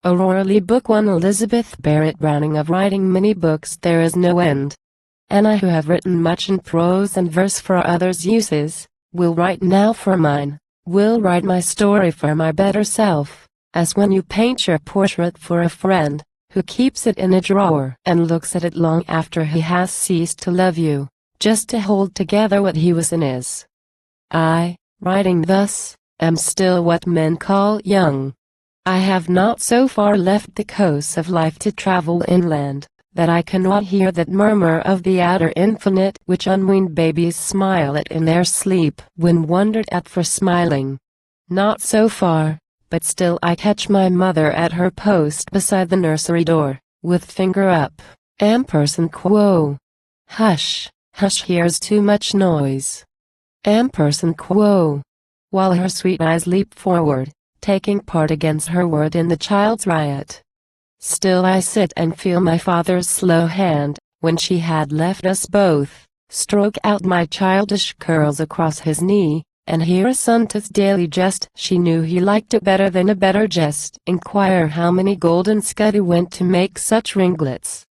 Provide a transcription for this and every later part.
Aurora Leigh Book 1 Elizabeth Barrett Browning Of writing many books there is no end. And I who have written much in prose and verse for others' uses, will write now for mine, will write my story for my better self, as when you paint your portrait for a friend, who keeps it in a drawer and looks at it long after he has ceased to love you, just to hold together what he was and is. I, writing thus, am still what men call young. I have not so far left the coasts of life to travel inland, that I cannot hear that murmur of the outer infinite which unweaned babies smile at in their sleep when wondered at for smiling. Not so far, but still I catch my mother at her post beside the nursery door, with finger up, Person Quo. Hush, hush, here's too much noise. Person Quo. While her sweet eyes leap forward, taking part against her word in the child's riot. Still I sit and feel my father's slow hand, when she had left us both, stroke out my childish curls across his knee, and hear a son to's daily jest. She knew he liked it better than a better jest. Inquire how many golden scuddy went to make such ringlets.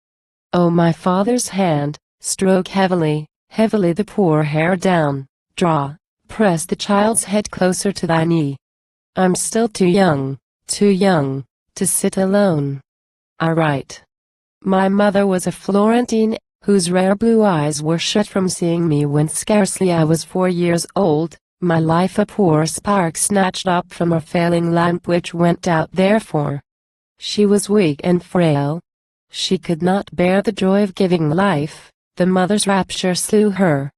Oh, my father's hand, stroke heavily, heavily the poor hair down, draw, press the child's head closer to thy knee. I'm still too young, to sit alone. I write. My mother was a Florentine, whose rare blue eyes were shut from seeing me when scarcely I was 4 years old, my life a poor spark snatched up from a failing lamp which went out therefore. She was weak and frail. She could not bear the joy of giving life, the mother's rapture slew her.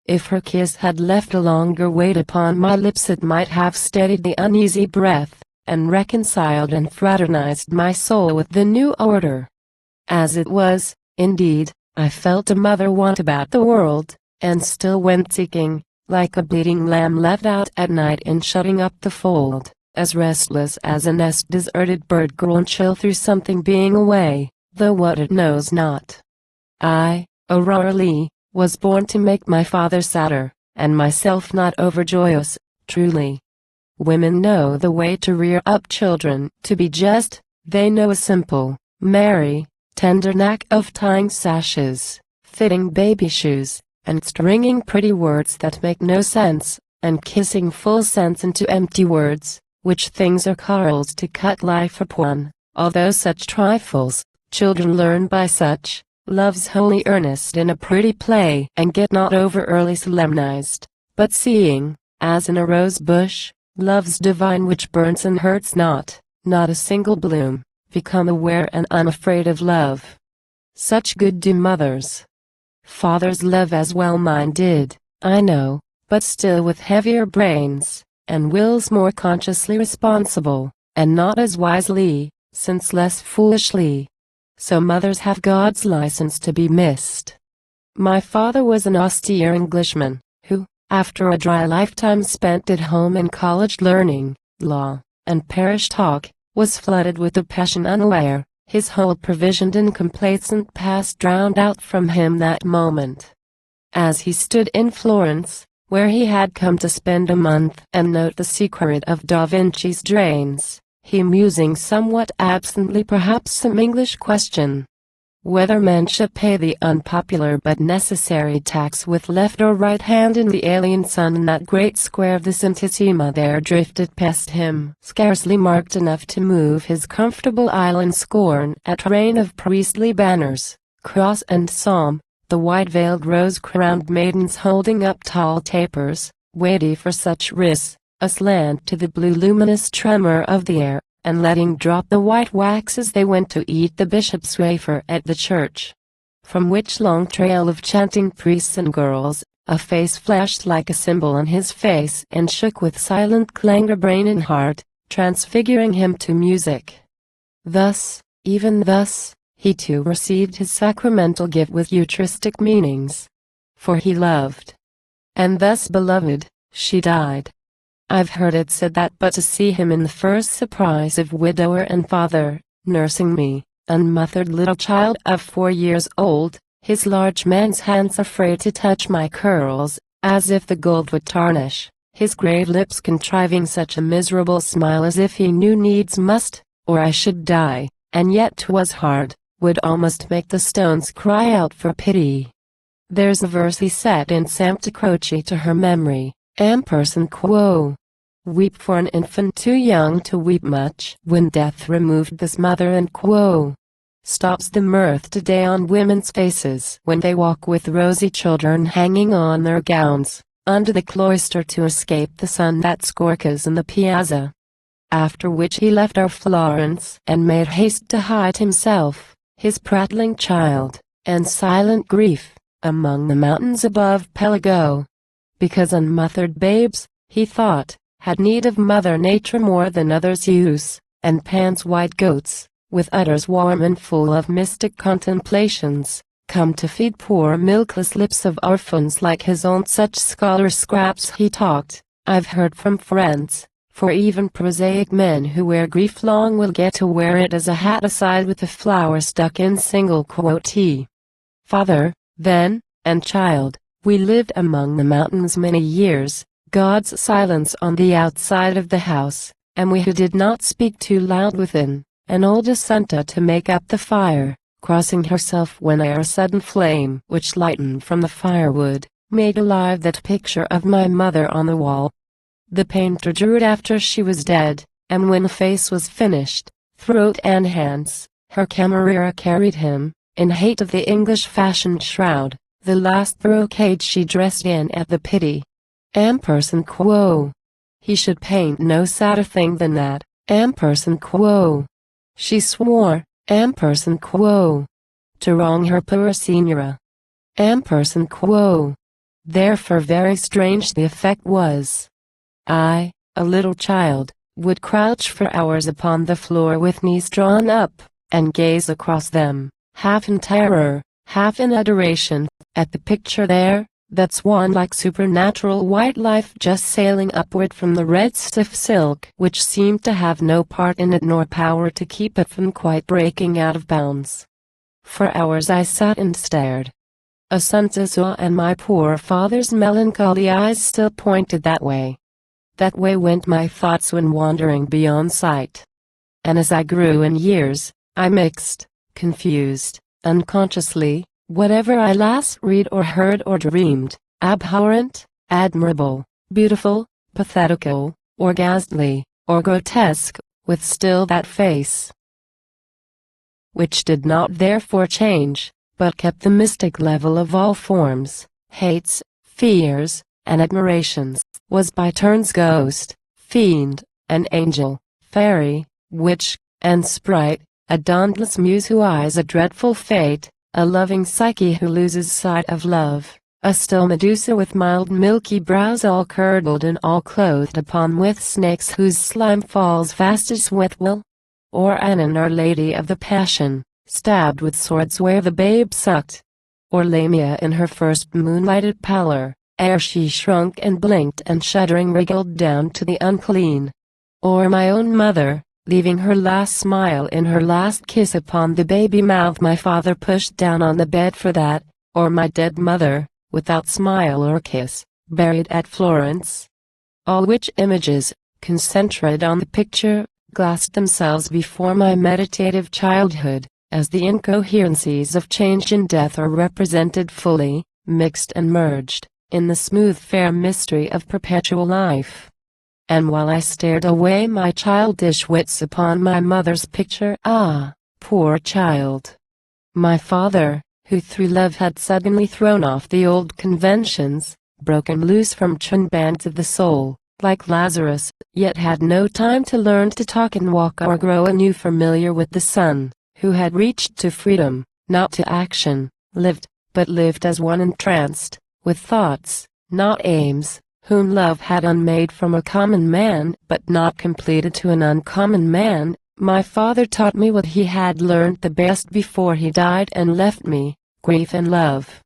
If her kiss had left a longer weight upon my lips it might have steadied the uneasy breath, and reconciled and fraternized my soul with the new order. As it was, indeed, I felt a mother want about the world, and still went seeking, like a bleating lamb let out at night in shutting up the fold, as restless as a nest deserted bird grown chill through something being away, though what it knows not. I, Aurora Leigh, was born to make my father sadder, and myself not overjoyous, truly. Women know the way to rear up children, to be just, they know a simple, merry, tender knack of tying sashes, fitting baby shoes, and stringing pretty words that make no sense, and kissing full sense into empty words, which things are carols to cut life upon, although such trifles, children learn by such, love's holy earnest in a pretty play and get not over early solemnized, but seeing, as in a rose bush, love's divine which burns and hurts not a single bloom, become aware and unafraid of love. Such good do mothers. Fathers love as well mine did, I know, but still with heavier brains, and wills more consciously responsible, and not as wisely, since less foolishly. So mothers have God's license to be missed. My father was an austere Englishman, who, after a dry lifetime spent at home and college learning, law, and parish talk, was flooded with a passion unaware, his whole provisioned and complacent past drowned out from him that moment. As he stood in Florence, where he had come to spend a month and note the secret of Da Vinci's drains, he musing somewhat absently perhaps some English question. Whether men should pay the unpopular but necessary tax with left or right hand in the alien sun in that great square of the Santissima there drifted past him, scarcely marked enough to move his comfortable island scorn at rain of priestly banners, cross and psalm, the white-veiled rose-crowned maidens holding up tall tapers, weighty for such risks, aslant to the blue luminous tremor of the air, and letting drop the white wax as they went to eat the bishop's wafer at the church. From which long trail of chanting priests and girls, a face flashed like a symbol on his face and shook with silent clangor brain and heart, transfiguring him to music. Thus, even thus, he too received his sacramental gift with eutristic meanings. For he loved. And thus beloved, she died. I've heard it said that but to see him in the first surprise of widower and father, nursing me, unmothered little child of 4 years old, his large man's hands afraid to touch my curls, as if the gold would tarnish, his grave lips contriving such a miserable smile as if he knew needs must, or I should die, and yet 'twas hard, would almost make the stones cry out for pity. There's a verse he set in Sancta Croce to her memory, Person Quo. Weep for an infant too young to weep much when death removed this mother, and Quo stops the mirth today on women's faces when they walk with rosy children hanging on their gowns, under the cloister to escape the sun that scorches in the piazza. After which he left our Florence and made haste to hide himself, his prattling child, and silent grief, among the mountains above Pelago. Because unmothered babes, he thought, had need of Mother Nature more than others use, and Pan's white goats, with udders warm and full of mystic contemplations, come to feed poor milkless lips of orphans like his own. Such scholar scraps he talked, I've heard from friends, for even prosaic men who wear grief long will get to wear it as a hat aside with a flower stuck in. Single quote. Father, then, and child, we lived among the mountains many years, God's silence on the outside of the house, and we who did not speak too loud within, an old Assunta to make up the fire, crossing herself when a sudden flame which lightened from the firewood, made alive that picture of my mother on the wall. The painter drew it after she was dead, and when the face was finished, throat and hands, her camarera carried him, in hate of the English-fashioned shroud, the last brocade she dressed in at the pity. Person Quo. He should paint no sadder thing than that, Person Quo. She swore, Person Quo, to wrong her poor signora. Person Quo. Therefore very strange the effect was. I, a little child, would crouch for hours upon the floor with knees drawn up, and gaze across them, half in terror, half in adoration, at the picture there, that swan-like supernatural white life just sailing upward from the red stiff silk which seemed to have no part in it nor power to keep it from quite breaking out of bounds. For hours I sat and stared. Assunta saw, and my poor father's melancholy eyes still pointed that way. That way went my thoughts when wandering beyond sight. And as I grew in years, I mixed, confused, unconsciously, whatever I last read or heard or dreamed, abhorrent, admirable, beautiful, pathetical, or ghastly, or grotesque, with still that face, which did not therefore change, but kept the mystic level of all forms, hates, fears, and admirations, was by turns ghost, fiend, and angel, fairy, witch, and sprite, a dauntless muse who eyes a dreadful fate, a loving Psyche who loses sight of love, a still Medusa with mild milky brows all curdled and all clothed upon with snakes whose slime falls fast as sweat will, or Annan Our Lady of the Passion, stabbed with swords where the babe sucked, or Lamia in her first moonlighted pallor, ere she shrunk and blinked and shuddering wriggled down to the unclean, or my own mother, leaving her last smile in her last kiss upon the baby mouth my father pushed down on the bed for that, or my dead mother, without smile or kiss, buried at Florence. All which images, concentrated on the picture, glassed themselves before my meditative childhood, as the incoherencies of change and death are represented fully, mixed and merged, in the smooth fair mystery of perpetual life. And while I stared away my childish wits upon my mother's picture, ah, poor child! My father, who through love had suddenly thrown off the old conventions, broken loose from trin bands of the soul, like Lazarus, yet had no time to learn to talk and walk or grow anew familiar with the Son, who had reached to freedom, not to action, lived, but lived as one entranced, with thoughts, not aims, whom love had unmade from a common man but not completed to an uncommon man. My father taught me what he had learned the best before he died and left me, grief and love.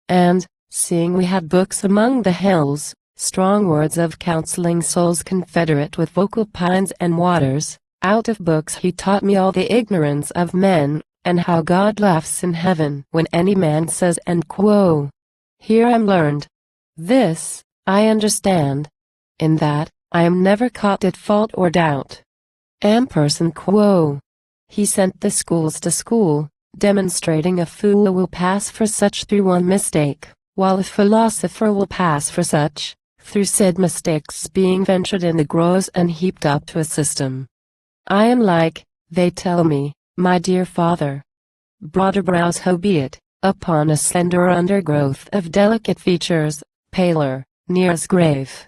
And, seeing we had books among the hills, strong words of counseling souls confederate with vocal pines and waters, out of books he taught me all the ignorance of men, and how God laughs in heaven when any man says and quo. Here I'm learned. This, I understand. In that, I am never caught at fault or doubt. Person Quo. He sent the schools to school, demonstrating a fool will pass for such through one mistake, while a philosopher will pass for such, through said mistakes being ventured in the gross and heaped up to a system. I am like, they tell me, my dear father. Broader brows howbeit, upon a slender undergrowth of delicate features, paler, near as grave.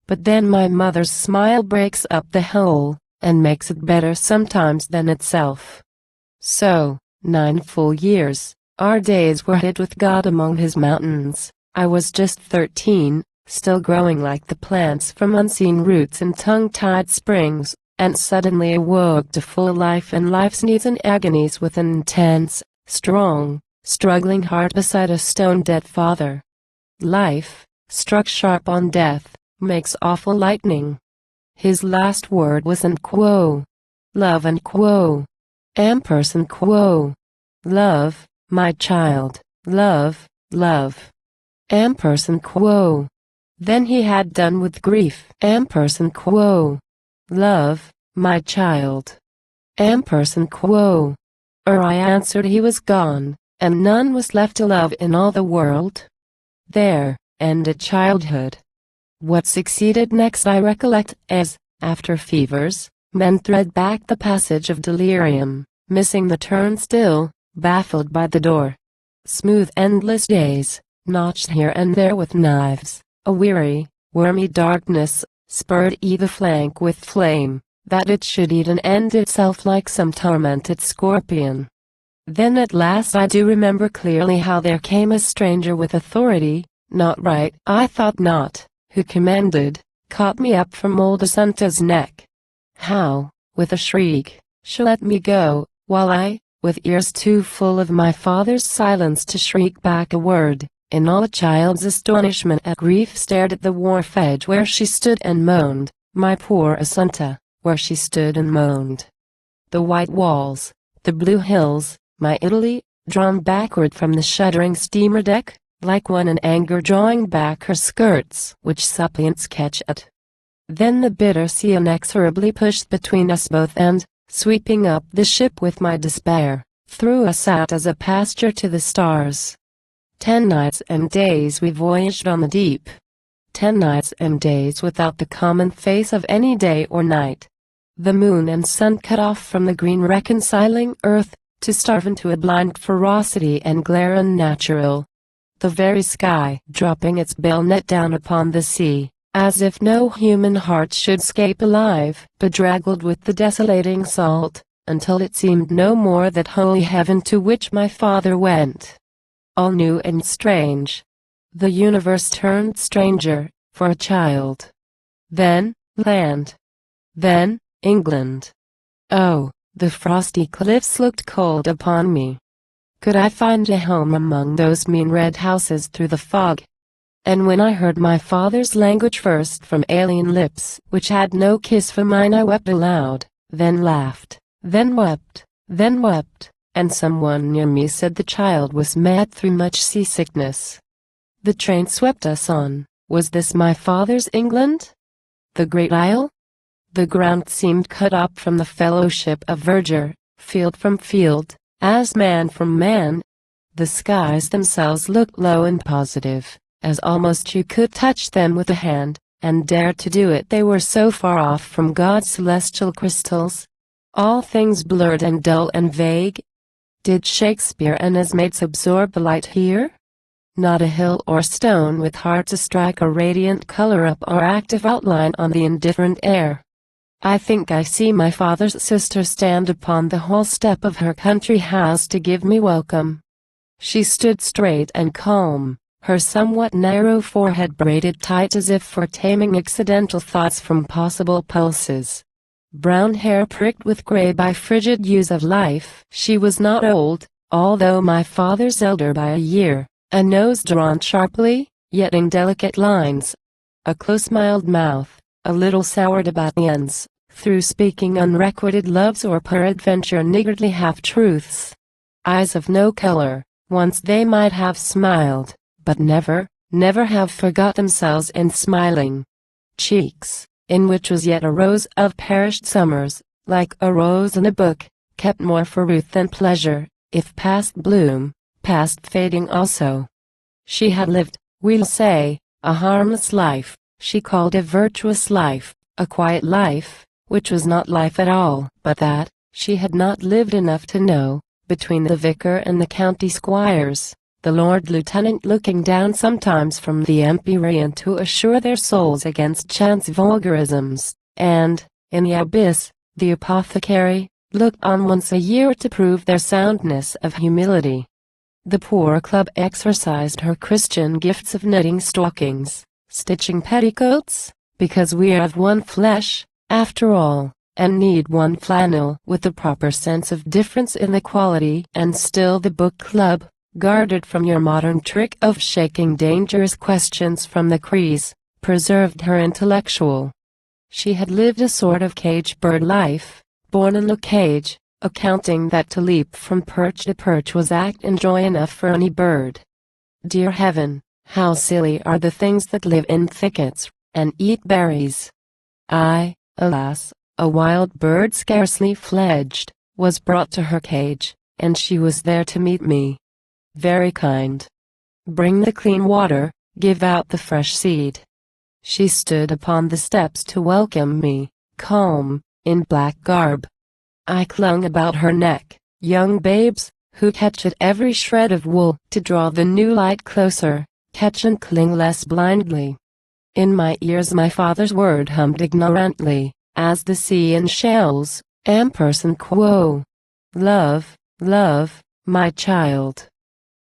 But then my mother's smile breaks up the whole, and makes it better sometimes than itself. So, 9 full years, our days were hid with God among his mountains. I was just 13, still growing like the plants from unseen roots in tongue-tied springs, and suddenly awoke to full life and life's needs and agonies with an intense, strong, struggling heart beside a stone-dead father. Life, struck sharp on death, makes awful lightning. His last word was and quo. Love and quo. Person Quo. Love, my child, love, love. Person Quo. Then he had done with grief. Person Quo. Love, my child. Person Quo. I answered he was gone, and none was left to love in all the world. There ended childhood. What succeeded next I recollect as, after fevers, men thread back the passage of delirium, missing the turnstile, baffled by the door. Smooth endless days, notched here and there with knives, a weary, wormy darkness, spurred either flank with flame, that it should eat and end itself like some tormented scorpion. Then at last I do remember clearly how there came a stranger with authority, not right I thought not, who commanded, caught me up from old Asunta's neck. How, with a shriek, she let me go, while I, with ears too full of my father's silence to shriek back a word, in all a child's astonishment at grief stared at the wharf edge where she stood and moaned, my poor Asunta, where she stood and moaned. The white walls, the blue hills, my Italy, drawn backward from the shuddering steamer deck, like one in anger drawing back her skirts which suppliants catch at. Then the bitter sea inexorably pushed between us both and, sweeping up the ship with my despair, threw us out as a pasture to the stars. 10 nights and days we voyaged on the deep. 10 nights and days without the common face of any day or night. The moon and sun cut off from the green reconciling earth, to starve into a blind ferocity and glare unnatural. The very sky dropping its bayonet down upon the sea, as if no human heart should scape alive, bedraggled with the desolating salt, until it seemed no more that holy heaven to which my father went. All new and strange. The universe turned stranger, for a child. Then, land. Then, England. Oh, the frosty cliffs looked cold upon me. Could I find a home among those mean red houses through the fog? And when I heard my father's language first from alien lips which had no kiss for mine, I wept aloud, then laughed, then wept, and someone near me said the child was mad through much seasickness. The train swept us on. Was this my father's England? The great isle? The ground seemed cut up from the fellowship of verdure, field from field, as man from man. The skies themselves looked low and positive, as almost you could touch them with a hand, and dare to do it, they were so far off from God's celestial crystals. All things blurred and dull and vague. Did Shakespeare and his mates absorb the light here? Not a hill or stone with heart to strike a radiant color up or active outline on the indifferent air. I think I see my father's sister stand upon the hall step of her country house to give me welcome. She stood straight and calm, her somewhat narrow forehead braided tight as if for taming accidental thoughts from possible pulses. Brown hair pricked with gray by frigid use of life. She was not old, although my father's elder by a year. A nose drawn sharply, yet in delicate lines. A close mild mouth, a little soured about the ends, through speaking unrequited loves or peradventure niggardly half-truths. Eyes of no color, once they might have smiled, but never have forgot themselves in smiling. Cheeks, in which was yet a rose of perished summers, like a rose in a book, kept more for ruth than pleasure, if past bloom, past fading also. She had lived, we'll say, a harmless life, she called a virtuous life, a quiet life, which was not life at all, but that, she had not lived enough to know, between the vicar and the county squires, the Lord Lieutenant looking down sometimes from the Empyrean to assure their souls against chance vulgarisms, and, in the abyss, the apothecary, looked on once a year to prove their soundness of humility. The poor club exercised her Christian gifts of knitting stockings, stitching petticoats, because we are of one flesh, after all, and need one flannel, with the proper sense of difference in the quality. And still the book club, guarded from your modern trick of shaking dangerous questions from the crease, preserved her intellectual. She had lived a sort of cage-bird life, born in a cage, accounting that to leap from perch to perch was act and joy enough for any bird. Dear heaven, how silly are the things that live in thickets, and eat berries! I, alas, a wild bird scarcely fledged, was brought to her cage, and she was there to meet me. Very kind. Bring the clean water, give out the fresh seed. She stood upon the steps to welcome me, calm, in black garb. I clung about her neck, young babes, who catch at every shred of wool to draw the new light closer, catch and cling less blindly. In my ears my father's word hummed ignorantly, as the sea in shells, Person Quo. Love, love, my child.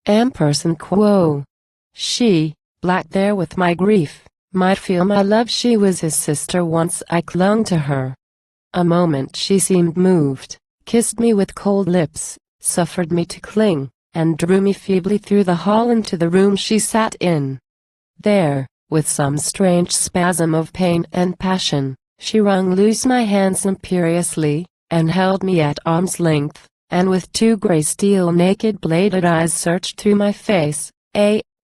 Person Quo. She, black there with my grief, might feel my love. She was his sister once. I clung to her. A moment she seemed moved, kissed me with cold lips, suffered me to cling, and drew me feebly through the hall into the room she sat in. There, with some strange spasm of pain and passion, she wrung loose my hands imperiously, and held me at arm's length, and with two grey steel naked bladed eyes searched through my face,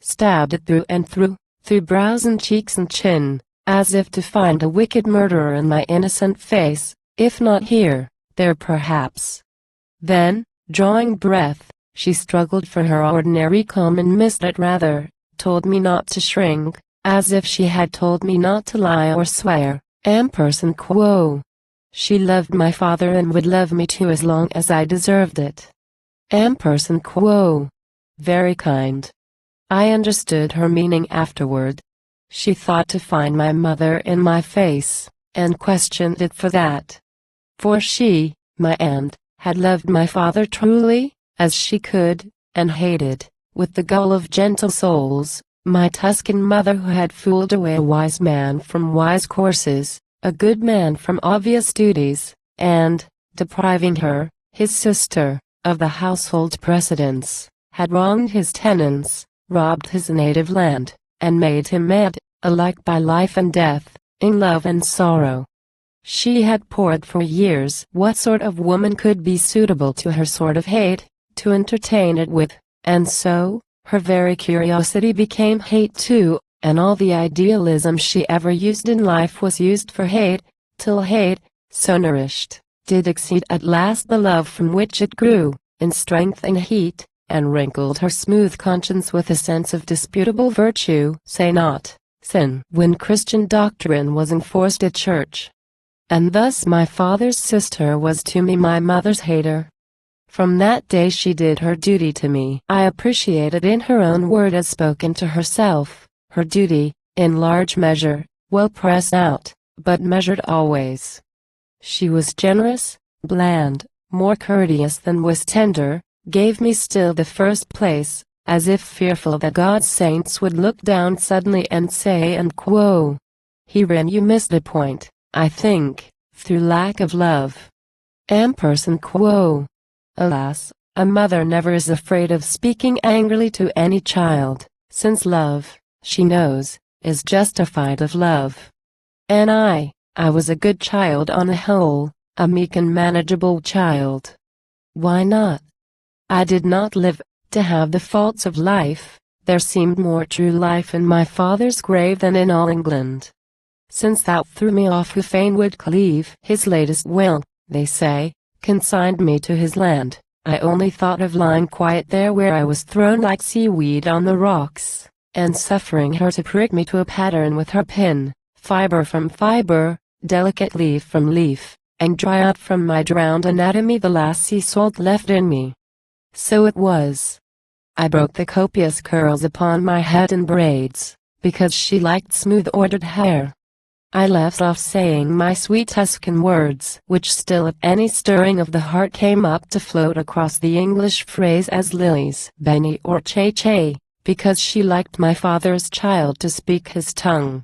stabbed it through and through brows and cheeks and chin, as if to find a wicked murderer in my innocent face, if not here, there perhaps. Then, drawing breath, she struggled for her ordinary calm and missed it rather, told me not to shrink, as if she had told me not to lie or swear, Person Quo. She loved my father and would love me too as long as I deserved it. Person Quo. Very kind. I understood her meaning afterward. She thought to find my mother in my face, and questioned it for that. For she, my aunt, had loved my father truly, as she could, and hated, with the gall of gentle souls, my Tuscan mother who had fooled away a wise man from wise courses, a good man from obvious duties, and, depriving her, his sister, of the household precedence, had wronged his tenants, robbed his native land, and made him mad, alike by life and death, in love and sorrow. She had poured for years what sort of woman could be suitable to her sort of hate, to entertain it with, and so, her very curiosity became hate too, and all the idealism she ever used in life was used for hate, till hate, so nourished, did exceed at last the love from which it grew, in strength and heat, and wrinkled her smooth conscience with a sense of disputable virtue. Say not sin when Christian doctrine was enforced at church. And thus my father's sister was to me my mother's hater. From that day she did her duty to me. I appreciated in her own word as spoken to herself, her duty, in large measure, well pressed out, but measured always. She was generous, bland, more courteous than was tender, gave me still the first place, as if fearful that God's saints would look down suddenly and say and quo. Herein you miss the point, I think, through lack of love. Person Quo. Alas, a mother never is afraid of speaking angrily to any child, since love, she knows, is justified of love. And I was a good child on the whole, a meek and manageable child. Why not? I did not live to have the faults of life. There seemed more true life in my father's grave than in all England. Since thou threw me off who fain would cleave his latest will, they say, consigned me to his land, I only thought of lying quiet there where I was thrown like seaweed on the rocks, and suffering her to prick me to a pattern with her pin, fiber from fiber, delicate leaf from leaf, and dry out from my drowned anatomy the last sea salt left in me. So it was. I broke the copious curls upon my head in braids, because she liked smooth ordered hair. I left off saying my sweet Tuscan words, which still at any stirring of the heart came up to float across the English phrase as lilies, Benny or Che, because she liked my father's child to speak his tongue.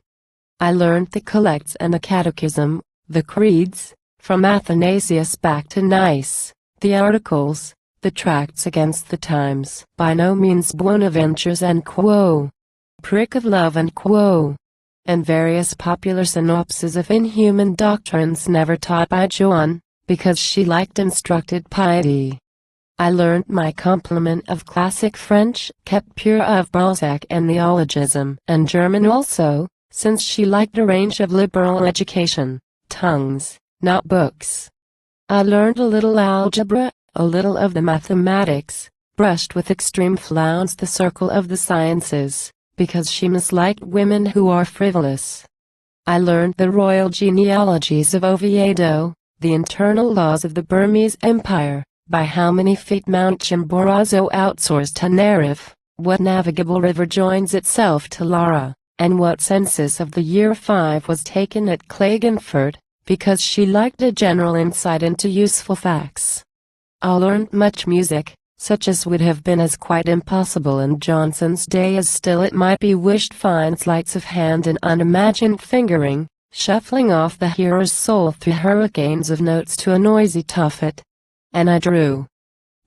I learned the collects and the catechism, the creeds, from Athanasius back to Nice, the articles, the tracts against the times, by no means Bonaventure's and Quo, Prick of Love and Quo, and various popular synopses of inhuman doctrines never taught by Joan, because she liked instructed piety. I learnt my complement of classic French, kept pure of Balzac and neologism, and German also, since she liked a range of liberal education, tongues, not books. I learned a little algebra, a little of the mathematics, brushed with extreme flounce the circle of the sciences, because she misliked women who are frivolous. I learned the royal genealogies of Oviedo, the internal laws of the Burmese Empire, by how many feet Mount Chimborazo outsoars Tenerife, what navigable river joins itself to Lara, and what census of the year 5 was taken at Klagenfurt, because she liked a general insight into useful facts. I learned much music, such as would have been as quite impossible in Johnson's day as still it might be wished, fine sleights of hand and unimagined fingering, shuffling off the hearer's soul through hurricanes of notes to a noisy tuffet. And I drew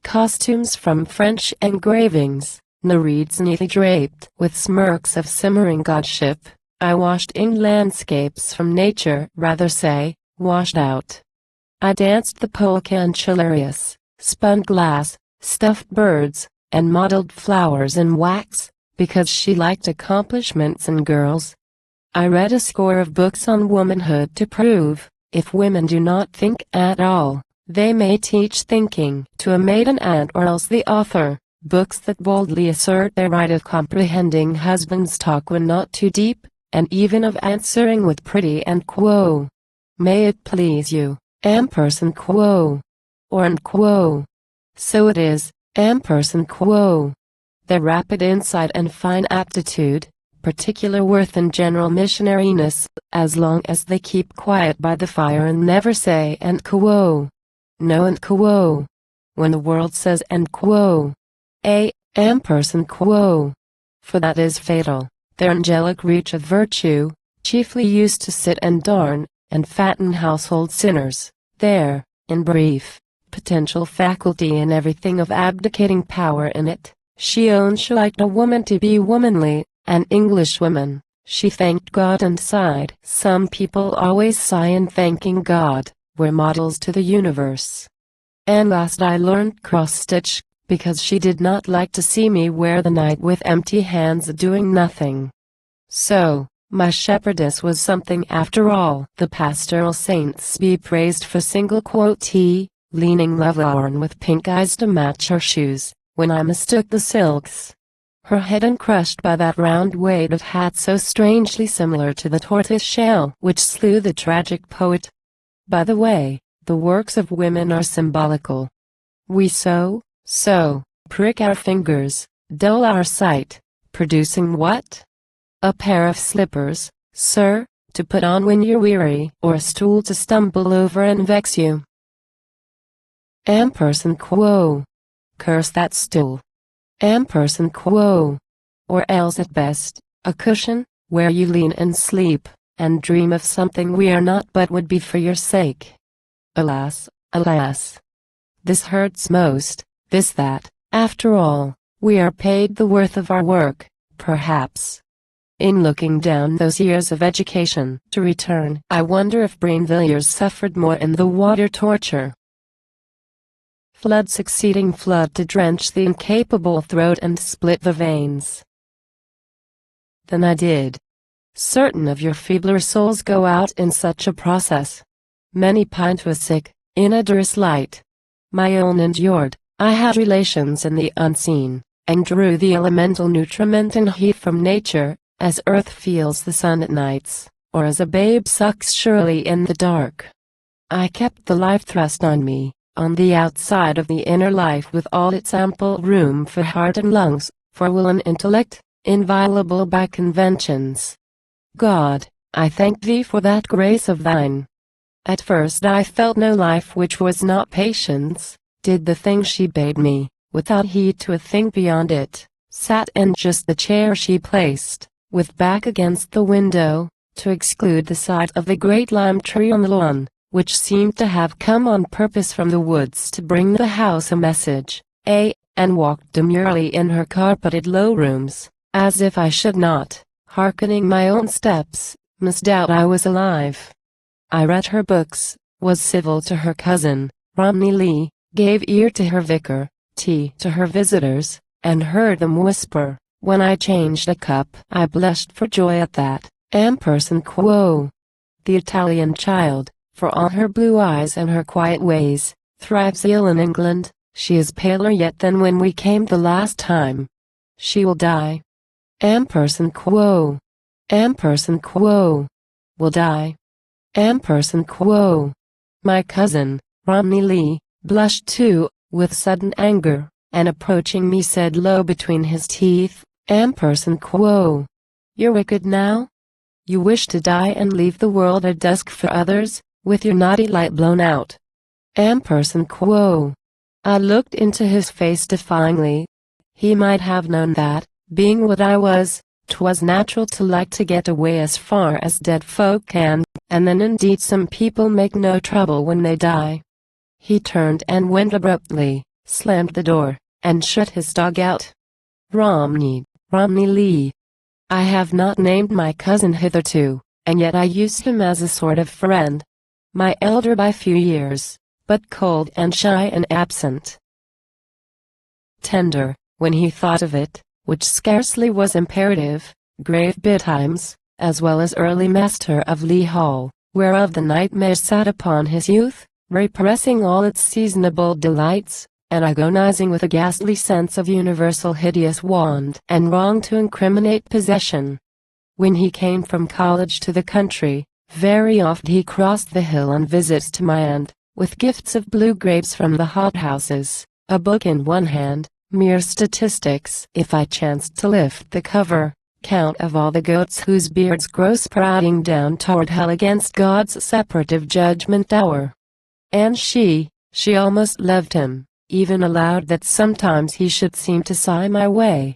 costumes from French engravings, nereids neatly draped with smirks of simmering godship. I washed in landscapes from nature, rather say, washed out. I danced the polka and chilarius, spun glass, stuffed birds, and modeled flowers in wax, because she liked accomplishments in girls. I read a score of books on womanhood to prove, if women do not think at all, they may teach thinking to a maiden aunt or else the author, books that boldly assert their right of comprehending husband's talk when not too deep, and even of answering with pretty and Quo. May it please you, Person Quo, or and Quo. So it is, Person Quo. Their rapid insight and fine aptitude, particular worth and general missionariness, as long as they keep quiet by the fire and never say and Quo. No and Quo. When the world says and Quo. Person Quo. For that is fatal, their angelic reach of virtue, chiefly used to sit and darn, and fatten household sinners, their, in brief, potential faculty in everything of abdicating power in it. She owned she liked a woman to be womanly, an Englishwoman. She thanked God and sighed. Some people always sigh in thanking God. We're models to the universe. And last I learned cross-stitch, because she did not like to see me wear the night with empty hands doing nothing. So, my shepherdess was something after all. The pastoral saints be praised for single quotee, leaning lovelorn with pink eyes to match her shoes, when I mistook the silks. Her head uncrushed by that round weight of hat so strangely similar to the tortoise shell which slew the tragic poet. By the way, the works of women are symbolical. We so, prick our fingers, dull our sight, producing what? A pair of slippers, sir, to put on when you're weary, or a stool to stumble over and vex you. Person Quo. Curse that stool. Person Quo. Or else at best, a cushion, where you lean and sleep, and dream of something we are not but would be for your sake. Alas, alas. This hurts most, this that, after all, we are paid the worth of our work, perhaps. In looking down those years of education to return, I wonder if Brinvilliers suffered more in the water torture. Flood succeeding flood to drench the incapable throat and split the veins. Than I did. Certain of your feebler souls go out in such a process. Many pine to a sick, in odorous light. My own endured, I had relations in the unseen, and drew the elemental nutriment and heat from nature, as earth feels the sun at nights, or as a babe sucks surely in the dark. I kept the life thrust on me, on the outside of the inner life with all its ample room for heart and lungs, for will and intellect, inviolable by conventions. God, I thank thee for that grace of thine. At first I felt no life which was not patience, did the thing she bade me, without heed to a thing beyond it, sat in just the chair she placed, with back against the window, to exclude the sight of the great lime tree on the lawn, which seemed to have come on purpose from the woods to bring the house a message, and walked demurely in her carpeted low rooms, as if I should not, hearkening my own steps, misdoubt I was alive. I read her books, was civil to her cousin, Romney Leigh, gave ear to her vicar, tea to her visitors, and heard them whisper, when I changed a cup. I blushed for joy at that, Person Quo. The Italian child, for all her blue eyes and her quiet ways, thrives ill in England. She is paler yet than when we came the last time. She will die. Person Quo. Person Quo. Will die. Person Quo. My cousin, Romney Leigh, blushed too, with sudden anger, and approaching me said low between his teeth, Person Quo. You're wicked now? You wish to die and leave the world at dusk for others, with your naughty light blown out. Person Quo. I looked into his face defyingly. He might have known that, being what I was, 'twas natural to like to get away as far as dead folk can, and then indeed some people make no trouble when they die. He turned and went abruptly, slammed the door, and shut his dog out. Romney Leigh. I have not named my cousin hitherto, and yet I used him as a sort of friend. My elder by few years, but cold and shy and absent. Tender, when he thought of it, which scarcely was imperative, grave betimes, as well as early master of Leigh Hall, whereof the nightmare sat upon his youth, repressing all its seasonable delights, and agonizing with a ghastly sense of universal hideous want and wrong to incriminate possession. When he came from college to the country, very oft he crossed the hill on visits to my aunt, with gifts of blue grapes from the hothouses, a book in one hand, mere statistics if I chanced to lift the cover, count of all the goats whose beards grow sprouting down toward hell against God's separative judgment hour. And she almost loved him, even allowed that sometimes he should seem to sigh my way.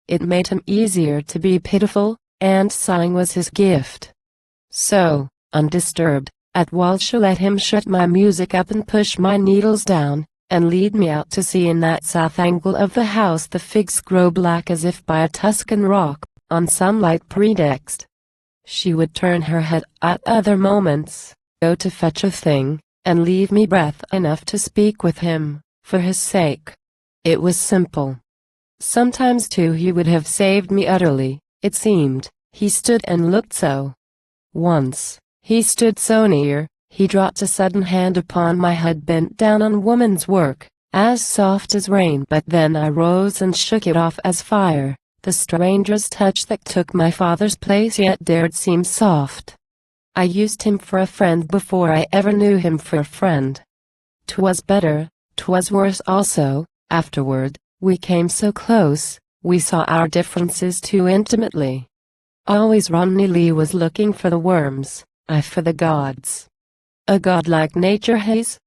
It made him easier to be pitiful, and sighing was his gift. So, undisturbed, at while she let him shut my music up and push my needles down, and lead me out to see in that south angle of the house the figs grow black as if by a Tuscan rock, on some light pretext. She would turn her head at other moments, go to fetch a thing, and leave me breath enough to speak with him, for his sake. It was simple. Sometimes too he would have saved me utterly, it seemed, he stood and looked so. Once, he stood so near, he dropped a sudden hand upon my head bent down on woman's work, as soft as rain, but then I rose and shook it off as fire, the stranger's touch that took my father's place yet dared seem soft. I used him for a friend before I ever knew him for a friend. 'Twas better, 'twas worse also, afterward, we came so close, we saw our differences too intimately. Always Romney Leigh was looking for the worms, I for the gods. A godlike nature has.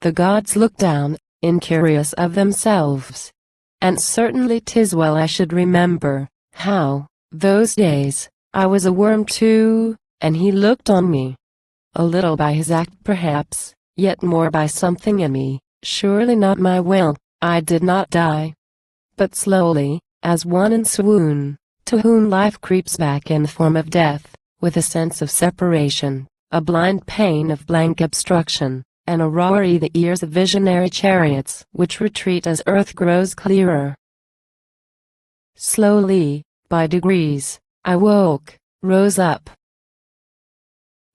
The gods look down, incurious of themselves. And certainly 'tis well I should remember, how, those days, I was a worm too, and he looked on me. A little by his act perhaps, yet more by something in me, surely not my will, I did not die. But slowly, as one in swoon, to whom life creeps back in the form of death, with a sense of separation, a blind pain of blank obstruction, and a roar the ears of visionary chariots which retreat as earth grows clearer. Slowly, by degrees, I woke, rose up.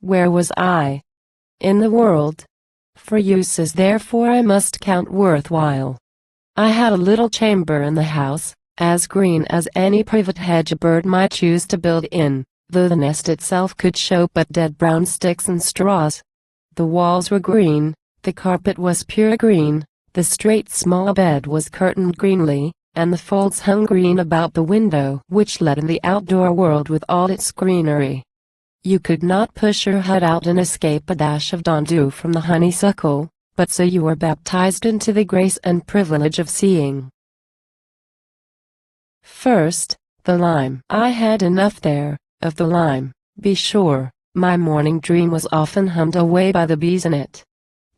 Where was I? In the world. for uses therefore I must count worthwhile. I had a little chamber in the house, as green as any privet hedge a bird might choose to build in, though the nest itself could show but dead brown sticks and straws. The walls were green, the carpet was pure green, the straight small bed was curtained greenly, and the folds hung green about the window which led in the outdoor world with all its greenery. You could not push your head out and escape a dash of dawn dew from the honeysuckle, but so you were baptized into the grace and privilege of seeing. First, the lime. I had enough there, of the lime, be sure. My morning dream was often hummed away by the bees in it.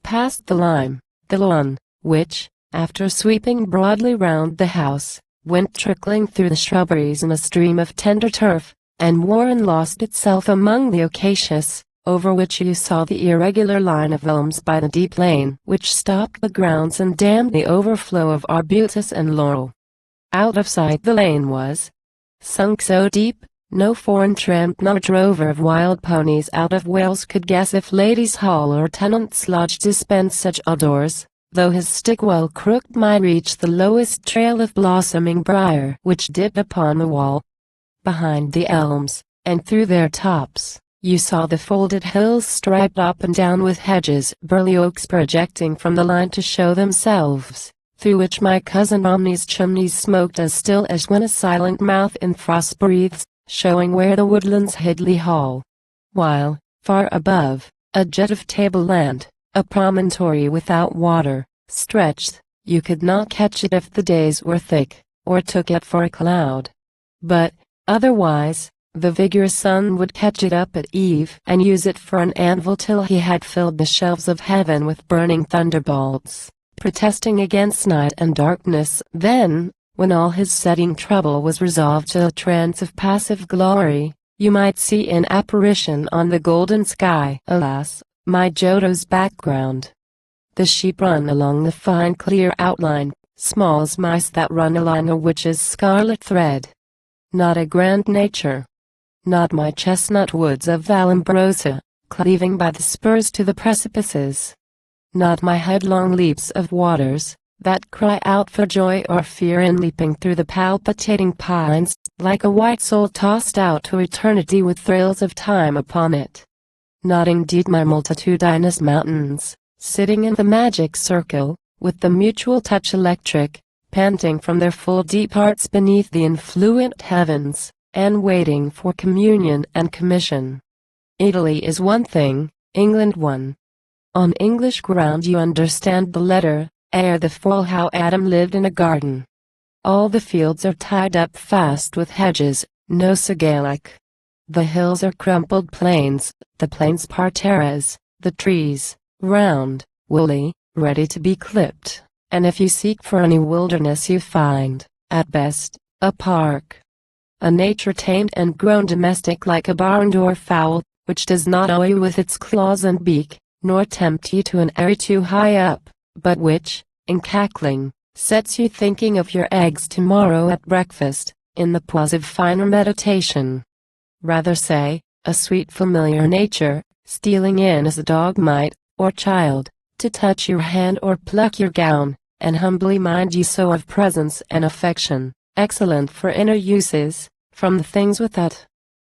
Past the lime, the lawn, which, after sweeping broadly round the house, went trickling through the shrubberies in a stream of tender turf, and wore and lost itself among the acacias, over which you saw the irregular line of elms by the deep lane which stopped the grounds and dammed the overflow of arbutus and laurel. Out of sight the lane was, sunk so deep, no foreign tramp nor drover of wild ponies out of Wales could guess if Ladies' Hall or Tenant's Lodge dispensed such odors, though his stick well crooked might reach the lowest trail of blossoming briar which dipped upon the wall. Behind the elms, and through their tops, you saw the folded hills striped up and down with hedges, burly oaks projecting from the line to show themselves, through which my cousin Omni's chimneys smoked as still as when a silent mouth in frost breathes, showing where the woodlands hid Leigh Hall. While, far above, a jet of tableland, a promontory without water, stretched. You could not catch it if the days were thick, or took it for a cloud. But, otherwise, the vigorous sun would catch it up at eve and use it for an anvil till he had filled the shelves of heaven with burning thunderbolts, protesting against night and darkness. Then, when all his setting trouble was resolved to a trance of passive glory, you might see in apparition on the golden sky, alas, my Giotto's background. The sheep run along the fine clear outline, small as mice that run along a witch's scarlet thread. Not a grand nature. Not my chestnut woods of Vallombrosa, cleaving by the spurs to the precipices. Not my headlong leaps of waters, that cry out for joy or fear in leaping through the palpitating pines, like a white soul tossed out to eternity with thrills of time upon it. Not indeed my multitudinous mountains, sitting in the magic circle, with the mutual touch electric, panting from their full deep hearts beneath the influent heavens, and waiting for communion and commission. Italy is one thing, England one. On English ground you understand the letter, ere the fall how Adam lived in a garden. All the fields are tied up fast with hedges, no Gaelic. The hills are crumpled plains, the plains parterres, the trees, round, woolly, ready to be clipped, and if you seek for any wilderness you find, at best, a park. A nature tamed and grown domestic like a barn-door fowl, which does not awe you with its claws and beak, nor tempt you to an eyrie too high up, but which, in cackling, sets you thinking of your eggs tomorrow at breakfast, in the pause of finer meditation. Rather say, a sweet familiar nature, stealing in as a dog might, or child, to touch your hand or pluck your gown, and humbly mind you so of presence and affection, excellent for inner uses, from the things without.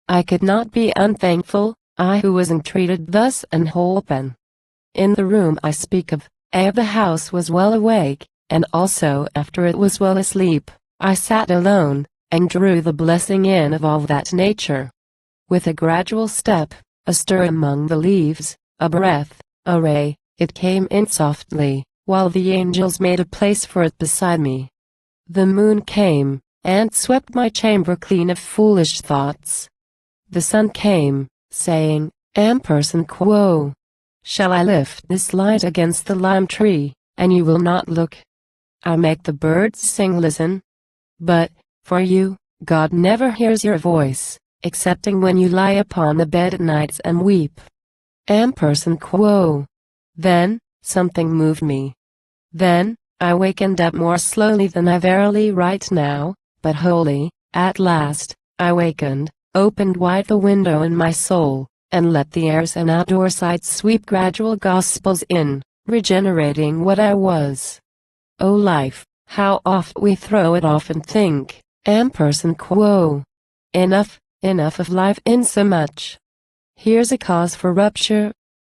I could not be unthankful, I who was entreated thus and holpen. In the room I speak of, ere the house was well awake, and also after it was well asleep, I sat alone, and drew the blessing in of all that nature. With a gradual step, a stir among the leaves, a breath, a ray, it came in softly, while the angels made a place for it beside me. The moon came, and swept my chamber clean of foolish thoughts. The sun came, saying, Person Quo. Shall I lift this light against the lime tree, and you will not look? I make the birds sing, listen. But, for you, God never hears your voice, excepting when you lie upon the bed at nights and weep. Person Quo. Then, something moved me. Then, I wakened up more slowly than I verily write now, but wholly. At last, I wakened, opened wide the window in my soul, and let the airs and outdoor sights sweep gradual gospels in, regenerating what I was. O life, how oft we throw it off and think, Person Quo. Enough, enough of life insomuch. Here's a cause for rupture.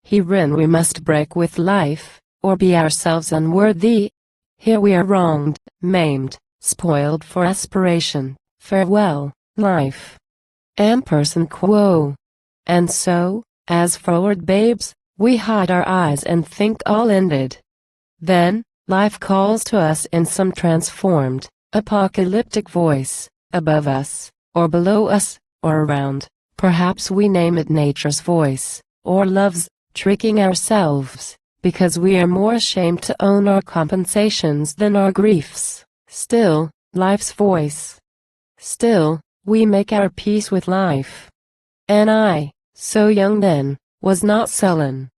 Herein we must break with life, or be ourselves unworthy. Here we are wronged, maimed, spoiled for aspiration. Farewell, life. Person Quo. And so, as froward babes, we hide our eyes and think all ended. Then, life calls to us in some transformed, apocalyptic voice, above us, or below us, or around. Perhaps we name it nature's voice, or love's, tricking ourselves, because we are more ashamed to own our compensations than our griefs. Still, life's voice. Still, we make our peace with life. And I, so young then, was not sullen.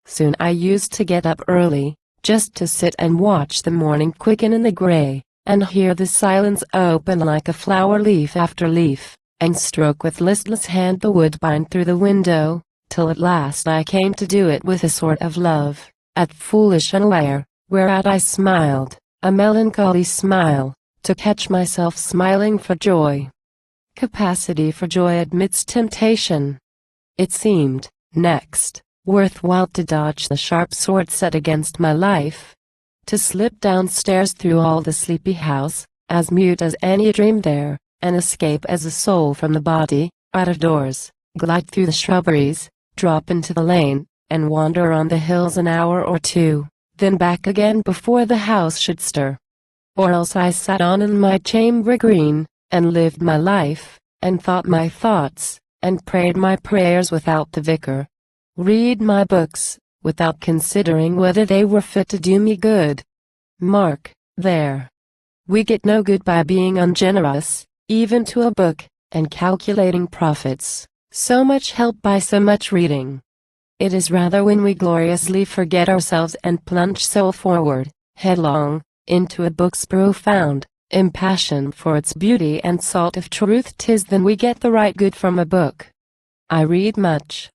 Soon I used to get up early, just to sit and watch the morning quicken in the gray, and hear the silence open like a flower leaf after leaf, and stroke with listless hand the woodbine through the window, till at last I came to do it with a sort of love, at foolish unaware, whereat I smiled, a melancholy smile, to catch myself smiling for joy. Capacity for joy amidst temptation. It seemed, next, worthwhile to dodge the sharp sword set against my life, to slip downstairs through all the sleepy house, as mute as any dream there, and escape as a soul from the body, out of doors, glide through the shrubberies, drop into the lane, and wander on the hills an hour or two, then back again before the house should stir. Or else I sat on in my chamber green, and lived my life, and thought my thoughts, and prayed my prayers without the vicar. Read my books, without considering whether they were fit to do me good. Mark, there. We get no good by being ungenerous, even to a book, and calculating profits, so much help by so much reading. It is rather when we gloriously forget ourselves and plunge soul forward, headlong, into a book's profound, impassioned for its beauty and salt of truth 'tis then we get the right good from a book. I read much.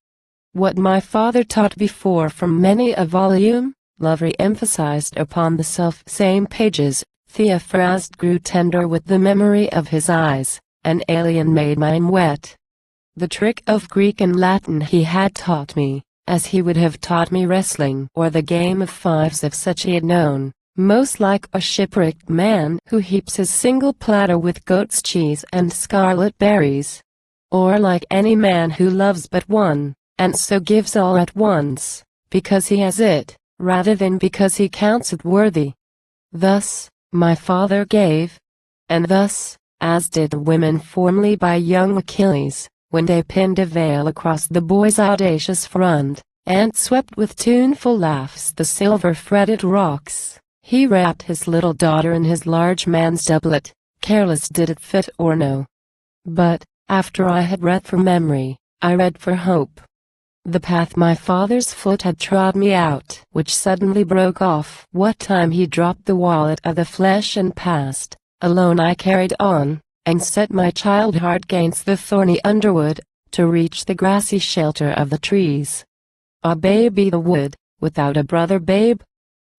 What my father taught before from many a volume, love re-emphasized upon the self-same pages, theophrased grew tender with the memory of his eyes, an alien made mine wet. The trick of Greek and Latin he had taught me, as he would have taught me wrestling or the game of fives if such he had known, most like a shipwrecked man who heaps his single platter with goat's cheese and scarlet berries. Or like any man who loves but one, and so gives all at once, because he has it, rather than because he counts it worthy. Thus, my father gave. And thus, as did the women formerly by young Achilles, when they pinned a veil across the boy's audacious front, and swept with tuneful laughs the silver-fretted rocks, he wrapped his little daughter in his large man's doublet, careless did it fit or no. But, after I had read for memory, I read for hope. The path my father's foot had trod me out, which suddenly broke off what time he dropped the wallet of the flesh and passed, alone I carried on, and set my child heart gainst the thorny underwood, to reach the grassy shelter of the trees. A baby the wood, without a brother babe?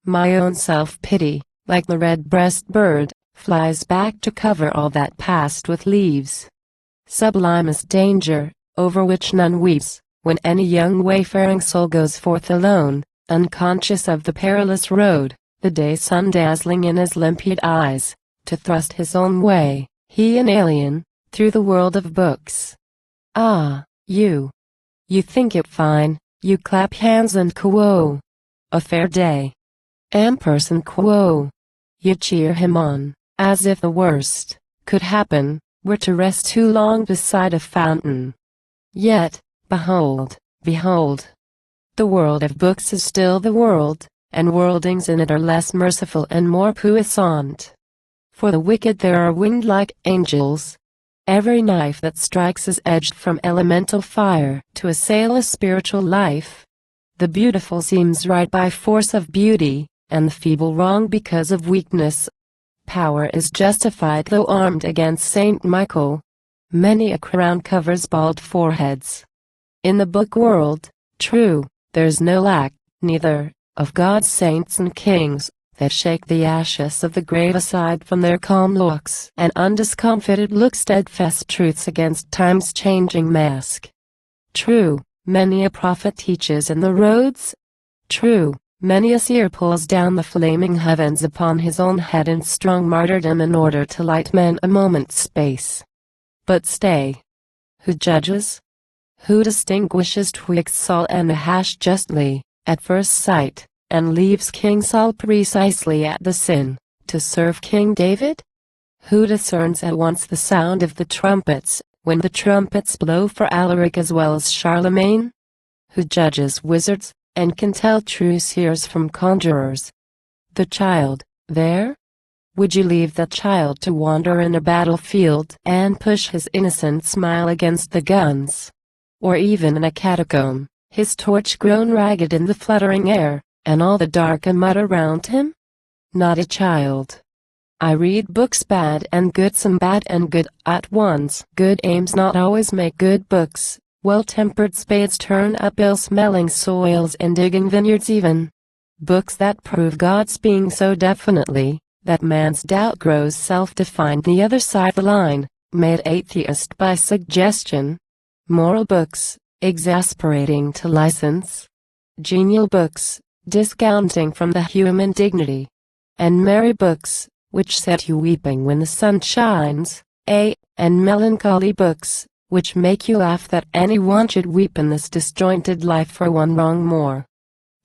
My own self-pity, like the red-breast bird, flies back to cover all that passed with leaves. Sublimest danger, over which none weeps, when any young wayfaring soul goes forth alone, unconscious of the perilous road, the day sun dazzling in his limpid eyes, to thrust his own way, he an alien, through the world of books. Ah, you think it fine, you clap hands and quo. A fair day. Person Quo. You cheer him on, as if the worst could happen, were to rest too long beside a fountain. Yet, behold, the world of books is still the world, and worldings in it are less merciful and more puissant. For the wicked there are winged like angels. Every knife that strikes is edged from elemental fire to assail a spiritual life. The beautiful seems right by force of beauty, and the feeble wrong because of weakness. Power is justified though armed against Saint Michael. Many a crown covers bald foreheads. In the book world, true, there's no lack, neither, of God's saints and kings, that shake the ashes of the grave aside from their calm looks and undiscomfited look steadfast truths against time's changing mask. True, many a prophet teaches in the roads. True, many a seer pulls down the flaming heavens upon his own head in strong martyrdom in order to light men a moment's space. But stay. Who judges? Who distinguishes twixt Saul and Nahash justly, at first sight, and leaves King Saul precisely at the sin, to serve King David? Who discerns at once the sound of the trumpets, when the trumpets blow for Alaric as well as Charlemagne? Who judges wizards, and can tell true seers from conjurers? The child, there? Would you leave that child to wander in a battlefield and push his innocent smile against the guns? Or even in a catacomb, his torch grown ragged in the fluttering air, and all the dark a mud around him? Not a child. I read books bad and good, some bad and good at once. Good aims not always make good books. Well-tempered spades turn up ill-smelling soils and digging vineyards even. Books that prove God's being so definitely, that man's doubt grows self-defined the other side the line, made atheist by suggestion. Moral books, exasperating to license. Genial books, discounting from the human dignity. And merry books, which set you weeping when the sun shines, and melancholy books, which make you laugh that anyone should weep in this disjointed life for one wrong more.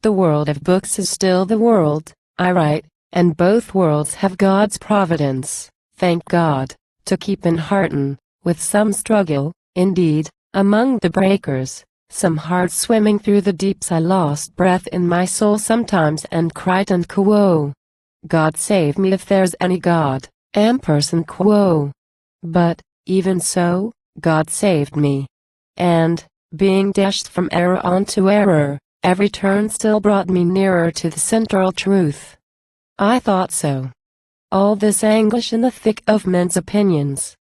The world of books is still the world, I write, and both worlds have God's providence, thank God, to keep in hearten, with some struggle, indeed, among the breakers, some hard swimming through the deeps. I lost breath in my soul sometimes and cried and quo. God save me if there's any God, Person Quo. But, even so, God saved me. And, being dashed from error onto error, every turn still brought me nearer to the central truth. I thought so. All this anguish in the thick of men's opinions.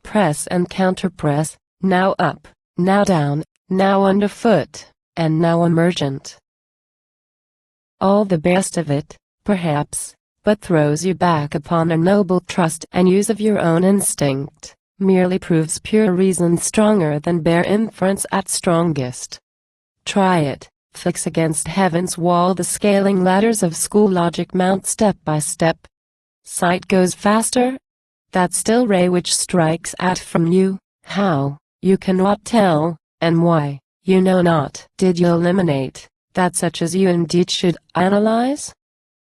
Press and counterpress, now up, now down, now underfoot, and now emergent. All the best of it, perhaps, but throws you back upon a noble trust and use of your own instinct, merely proves pure reason stronger than bare inference at strongest. Try it, fix against heaven's wall the scaling ladders of school logic, mount step by step. Sight goes faster? That still ray which strikes at from you, how, you cannot tell, and why, you know not. Did you eliminate, that such as you indeed should analyze?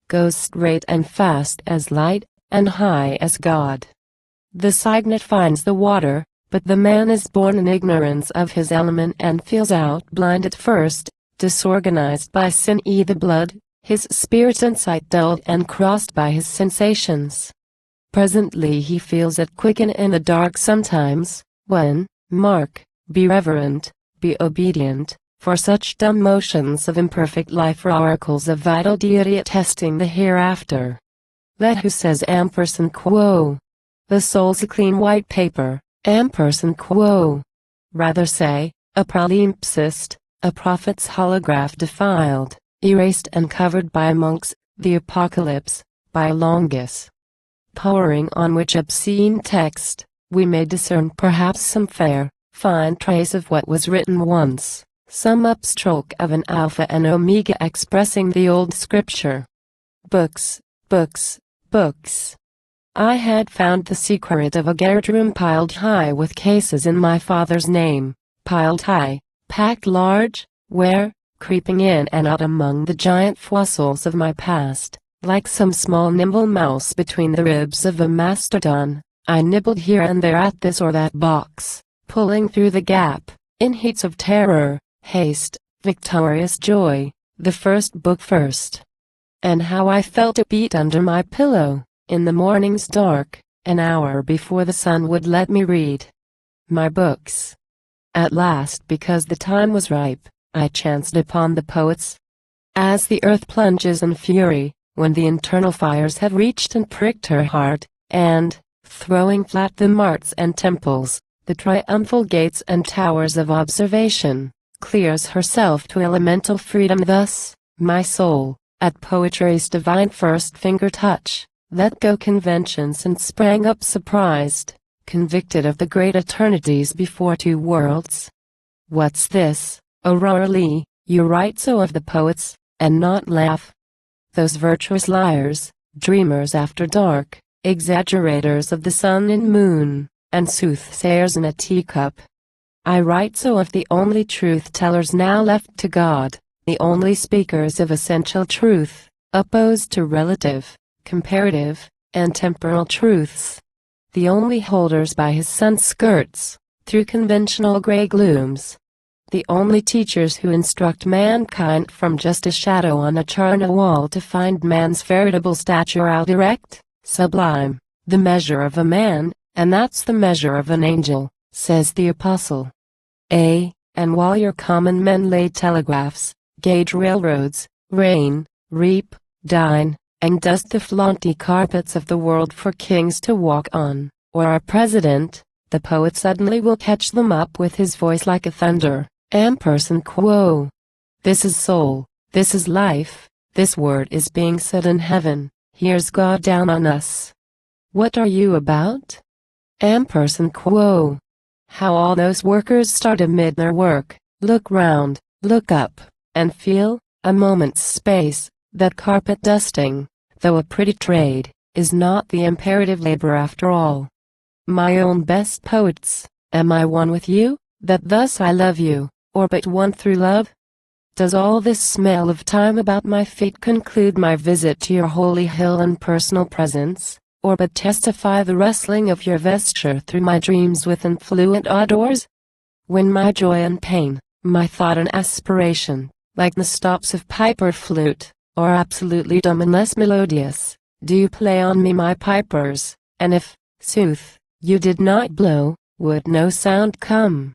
Goes straight and fast as light, and high as God. The cygnet finds the water, but the man is born in ignorance of his element and feels out blind at first, disorganized by sin the blood, his spirit and sight dulled and crossed by his sensations. Presently he feels it quicken in the dark sometimes, when, mark, be reverent, be obedient, for such dumb motions of imperfect life are oracles of vital deity attesting the hereafter. Let who says Person Quo. The soul's a clean white paper, Person Quo. Rather say, a palimpsest, a prophet's holograph defiled, erased and covered by monks, the apocalypse, by Longus. Powering on which obscene text, we may discern perhaps some fair, fine trace of what was written once, some upstroke of an alpha and omega expressing the old scripture. Books, books, books. I had found the secret of a garret room piled high with cases in my father's name, piled high, packed large, where, creeping in and out among the giant fossils of my past, like some small nimble mouse between the ribs of a mastodon, I nibbled here and there at this or that box, pulling through the gap, in heats of terror, haste, victorious joy, the first book first. And how I felt it beat under my pillow, in the morning's dark, an hour before the sun would let me read my books. At last, because the time was ripe, I chanced upon the poets. As the earth plunges in fury, when the internal fires have reached and pricked her heart, and, throwing flat the marts and temples, the triumphal gates and towers of observation, clears herself to elemental freedom thus, My soul, at poetry's divine first finger touch, let go conventions and sprang up surprised, convicted of the great eternities before two worlds. What's this, Aurora Leigh, you write so of the poets, and not laugh? Those virtuous liars, dreamers after dark, exaggerators of the sun and moon, and soothsayers in a teacup. I write so of the only truth-tellers now left to God, the only speakers of essential truth, opposed to relative, comparative, and temporal truths. The only holders by his son's skirts, through conventional gray glooms. The only teachers who instruct mankind from just a shadow on a charnel wall to find man's veritable stature out erect, sublime, the measure of a man, and that's the measure of an angel, says the apostle. And while your common men lay telegraphs, gauge railroads, reign, reap, dine, and dust the flaunty carpets of the world for kings to walk on, or our president, the poet suddenly will catch them up with his voice like a thunder. Person Quo. This is soul, this is life, this word is being said in heaven, here's God down on us. What are you about? Person Quo. How all those workers start amid their work, look round, look up, and feel, a moment's space, that carpet dusting, though a pretty trade, is not the imperative labor after all. My own best poets, am I one with you, that thus I love you, or but one through love? Does all this smell of time about my feet conclude my visit to your holy hill and personal presence, or but testify the rustling of your vesture through my dreams with influent odors? When my joy and pain, my thought and aspiration, like the stops of pipe or flute, are absolutely dumb and less melodious, do you play on me my pipers, and if, Sooth, you did not blow, would no sound come?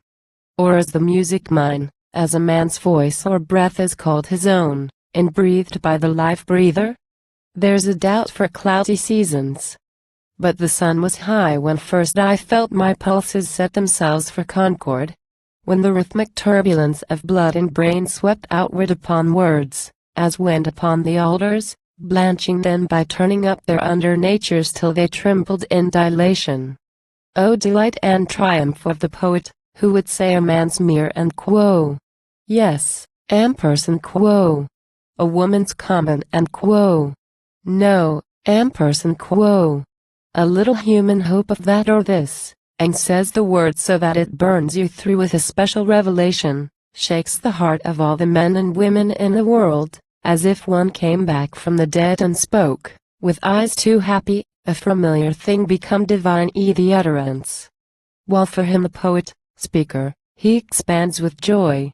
Or is the music mine, as a man's voice or breath is called his own, and breathed by the life breather? There's a doubt for cloudy seasons. But the sun was high when first I felt my pulses set themselves for Concord. When the rhythmic turbulence of blood and brain swept outward upon words, as wind upon the Alders, blanching them by turning up their under natures till they trembled in dilation. O delight and triumph of the poet, who would say a man's mere and quo. Yes, Person Quo. A woman's common and quo. No, Person Quo. A little human hope of that or this, and says the word so that it burns you through with a special revelation, shakes the heart of all the men and women in the world, as if one came back from the dead and spoke, with eyes too happy, a familiar thing become divine the utterance. While for him the poet, speaker, he expands with joy.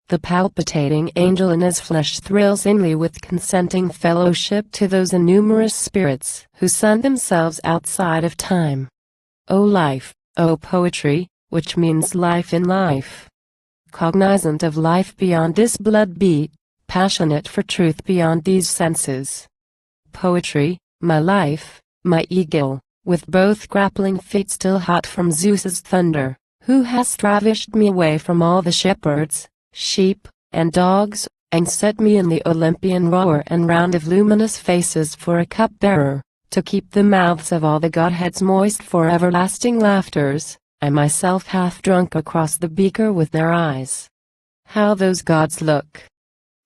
The palpitating angel in his flesh thrills inly with consenting fellowship to those innumerous spirits who sun themselves outside of time. O life, O poetry, which means life in life. Cognizant of life beyond this blood beat, passionate for truth beyond these senses. Poetry, my life, my eagle, with both grappling feet still hot from Zeus's thunder, who hast ravished me away from all the shepherds, sheep, and dogs, and set me in the Olympian roar and round of luminous faces for a cup-bearer, to keep the mouths of all the godheads moist for everlasting laughters, I myself half drunk across the beaker with their eyes. How those gods look!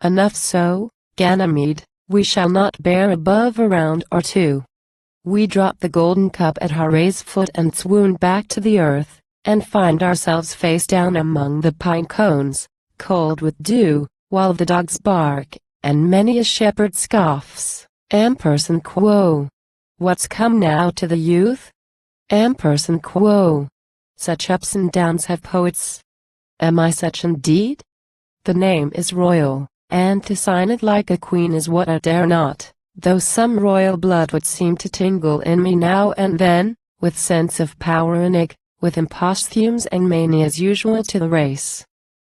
Enough so, Ganymede, we shall not bear above a round or two. We drop the golden cup at Hera's foot and swoon back to the earth, and find ourselves face down among the pine cones, cold with dew, while the dogs bark, and many a shepherd scoffs. Person Quo. What's come now to the youth? Person Quo. Such ups and downs have poets. Am I such indeed? The name is royal, and to sign it like a queen is what I dare not, though some royal blood would seem to tingle in me now and then, with sense of power and with imposthumes and manias usual to the race.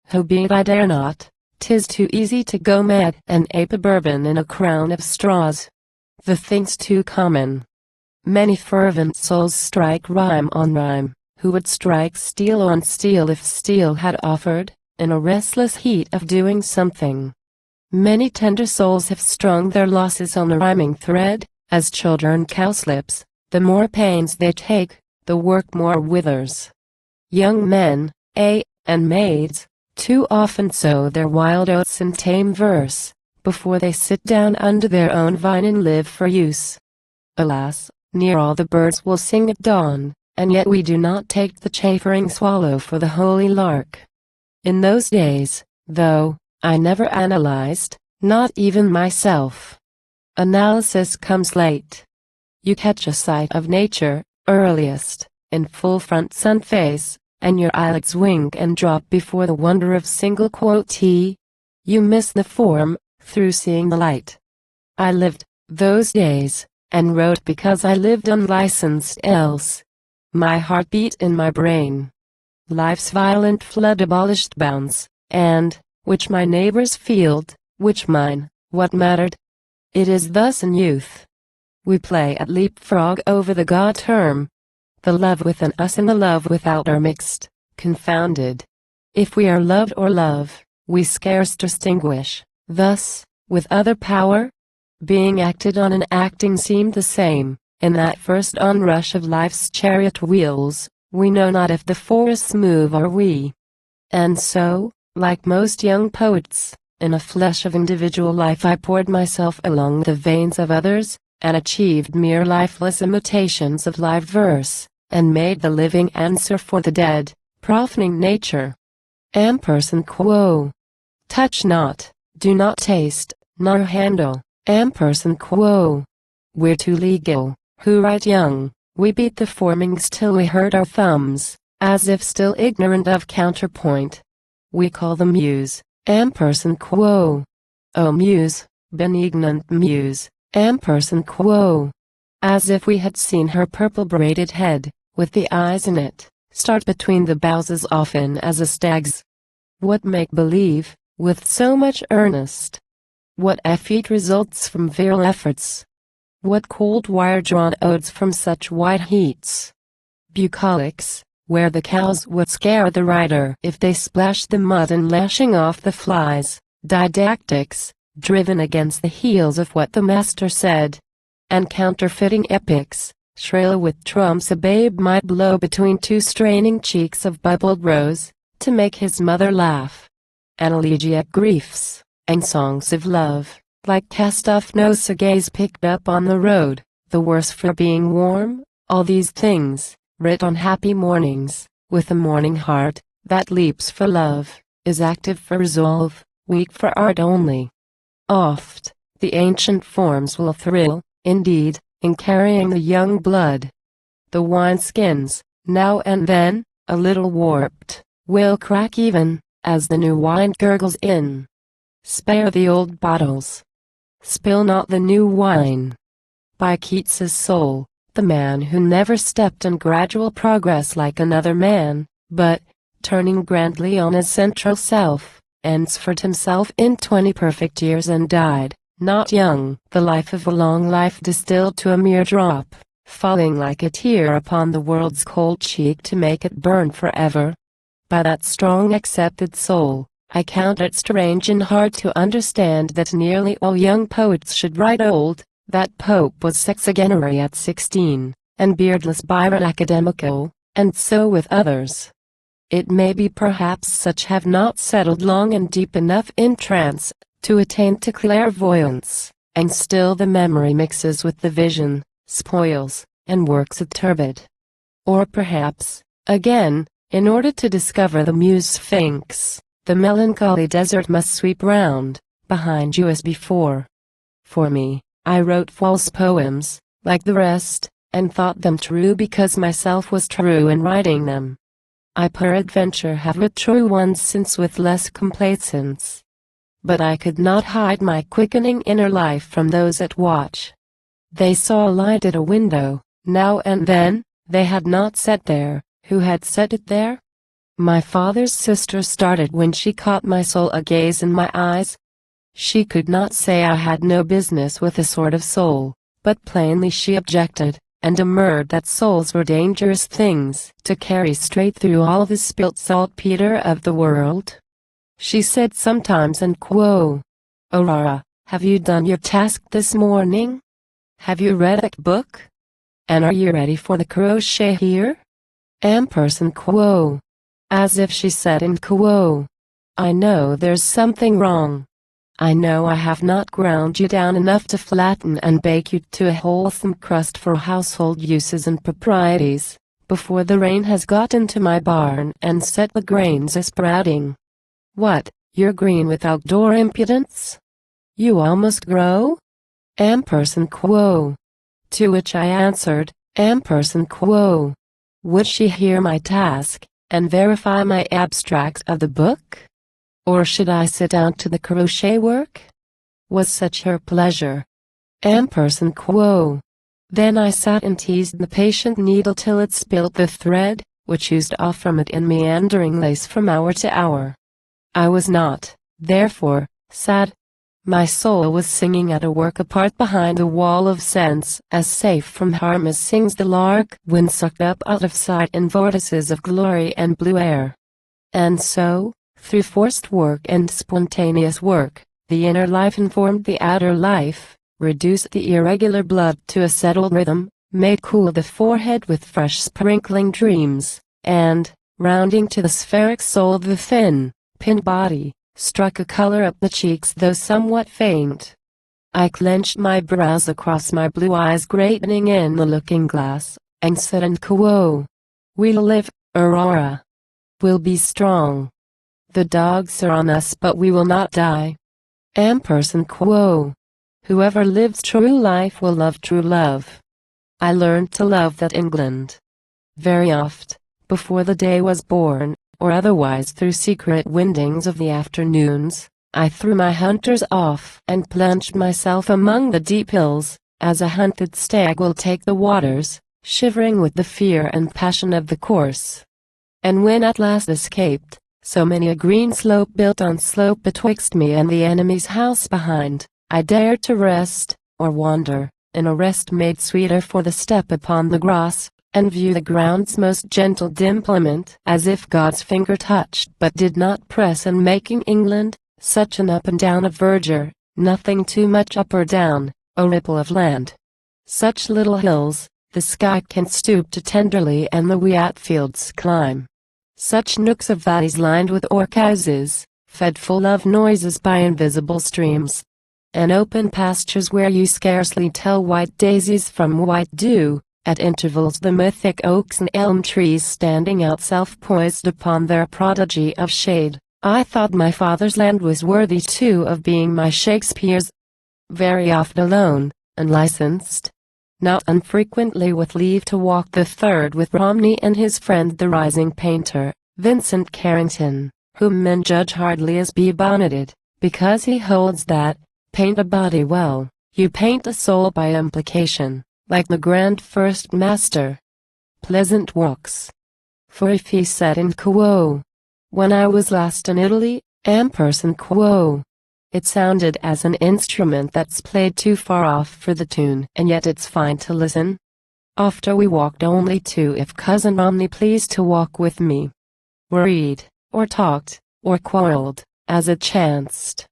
Howbeit I dare not, 'tis too easy to go mad and ape a Bourbon in a crown of straws. The thing's too common. Many fervent souls strike rhyme on rhyme, who would strike steel on steel if steel had offered, in a restless heat of doing something. Many tender souls have strung their losses on a rhyming thread, as children cowslips. The more pains they take, the work more withers. Young men, and maids, too often sow their wild oats in tame verse, before they sit down under their own vine and live for use. Alas, near all the birds will sing at dawn, and yet we do not take the chaffering swallow for the holy lark. In those days, though, I never analyzed, not even myself. Analysis comes late. You catch a sight of nature, earliest, in full front sun face, and your eyelids wink and drop before the wonder of single quotee. You miss the form, through seeing the light. I lived, those days, and wrote because I lived unlicensed else. My heart beat in my brain. Life's violent flood abolished bounds, and, which my neighbor's field, which mine, what mattered? It is thus in youth. We play at leapfrog over the God term. The love within us and the love without are mixed, confounded. If we are loved or love, we scarce distinguish. Thus, with other power, being acted on and acting seemed the same. In that first onrush of life's chariot wheels, we know not if the forests move or we. And so, like most young poets, in a flush of individual life I poured myself along the veins of others, and achieved mere lifeless imitations of live verse, and made the living answer for the dead, profaning nature. Person Quo. Touch not, do not taste, nor handle. Person Quo. We're too legal, who write young, we beat the formings till we hurt our thumbs, as if still ignorant of counterpoint. We call the muse, Person Quo. O muse, benignant muse, Person Quo. As if we had seen her purple braided head, with the eyes in it, start between the boughs as often as a stag's. What make-believe, with so much earnest? What effete results from virile efforts? What cold wire-drawn odes from such white heats? Bucolics, where the cows would scare the rider if they splashed the mud and lashing off the flies. Didactics, driven against the heels of what the master said. And counterfeiting epics, shrill with trumps a babe might blow between two straining cheeks of bubbled rose, to make his mother laugh. And elegiac griefs, and songs of love, like cast-off nosegays picked up on the road, the worse for being warm. All these things, writ on happy mornings, with a morning heart, that leaps for love, is active for resolve, weak for art only. Oft, the ancient forms will thrill, indeed, in carrying the young blood. The wineskins, now and then, a little warped, will crack even, as the new wine gurgles in. Spare the old bottles. Spill not the new wine. By Keats's soul, the man who never stepped in gradual progress like another man, but, turning grandly on his central self, ensfered himself in 20 perfect years and died, not young. The life of a long life distilled to a mere drop, falling like a tear upon the world's cold cheek to make it burn forever. By that strong accepted soul, I count it strange and hard to understand that nearly all young poets should write old, that Pope was sexagenary at 16, and beardless Byron academical, and so with others. It may be perhaps such have not settled long and deep enough in trance, to attain to clairvoyance, and still the memory mixes with the vision, spoils, and works it turbid. Or perhaps, again, in order to discover the muse sphinx, the melancholy desert must sweep round, behind you as before. For me, I wrote false poems, like the rest, and thought them true because myself was true in writing them. I peradventure have writ true ones since with less complacence. But I could not hide my quickening inner life from those at watch. They saw a light at a window, now and then. They had not sat there. Who had set it there? My father's sister started when she caught my soul agaze in my eyes. She could not say I had no business with a sort of soul, but plainly she objected, and averred that souls were dangerous things to carry straight through all the spilt saltpeter of the world. She said sometimes, and quo, Aurora, have you done your task this morning? Have you read a book? And are you ready for the crochet here? Person Quo. As if she said in Quo. I know there's something wrong. I know I have not ground you down enough to flatten and bake you to a wholesome crust for household uses and proprieties, before the rain has got into my barn and set the grains a-sprouting. What, you're green with outdoor impudence? You almost grow? Person Quo. To which I answered, Person Quo. Would she hear my task, and verify my abstract of the book? Or should I sit down to the crochet work? Was such her pleasure? Person Quo. Then I sat and teased the patient needle till it spilt the thread, which oozed off from it in meandering lace from hour to hour. I was not, therefore, sad. My soul was singing at a work apart behind a wall of sense, as safe from harm as sings the lark when sucked up out of sight in vortices of glory and blue air. And so, through forced work and spontaneous work, the inner life informed the outer life, reduced the irregular blood to a settled rhythm, made cool the forehead with fresh sprinkling dreams, and, rounding to the spheric soul of the thin, pinned body, struck a color up the cheeks though somewhat faint. I clenched my brows across my blue eyes straightening in the looking-glass, and said in Quo. We'll live, Aurora. We'll be strong. The dogs are on us but we will not die. Person Quo. Whoever lives true life will love true love. I learned to love that England. Very oft, before the day was born, or otherwise through secret windings of the afternoons, I threw my hunters off and plunged myself among the deep hills, as a hunted stag will take the waters, shivering with the fear and passion of the course. And when at last escaped, so many a green slope built on slope betwixt me and the enemy's house behind, I dared to rest, or wander, in a rest made sweeter for the step upon the grass, and view the ground's most gentle dimplement as if God's finger touched but did not press, and making England such an up and down of verdure, nothing too much up or down, a ripple of land. Such little hills, the sky can stoop to tenderly and the wheat fields climb. Such nooks of valleys lined with orchouses, fed full of noises by invisible streams. And open pastures where you scarcely tell white daisies from white dew. At intervals the mythic oaks and elm trees standing out self-poised upon their prodigy of shade. I thought my father's land was worthy too of being my Shakespeare's. Very often alone, unlicensed. Not unfrequently with leave to walk the third with Romney and his friend the rising painter, Vincent Carrington, whom men judge hardly as be-bonneted, because he holds that, paint a body well, you paint a soul by implication. Like the grand first master. Pleasant walks. For if he said in Quo. When I was last in Italy, Person Quo. It sounded as an instrument that's played too far off for the tune, and yet it's fine to listen. After we walked only two if cousin Romney pleased to walk with me. Worried, or talked, or quarreled, as it chanced.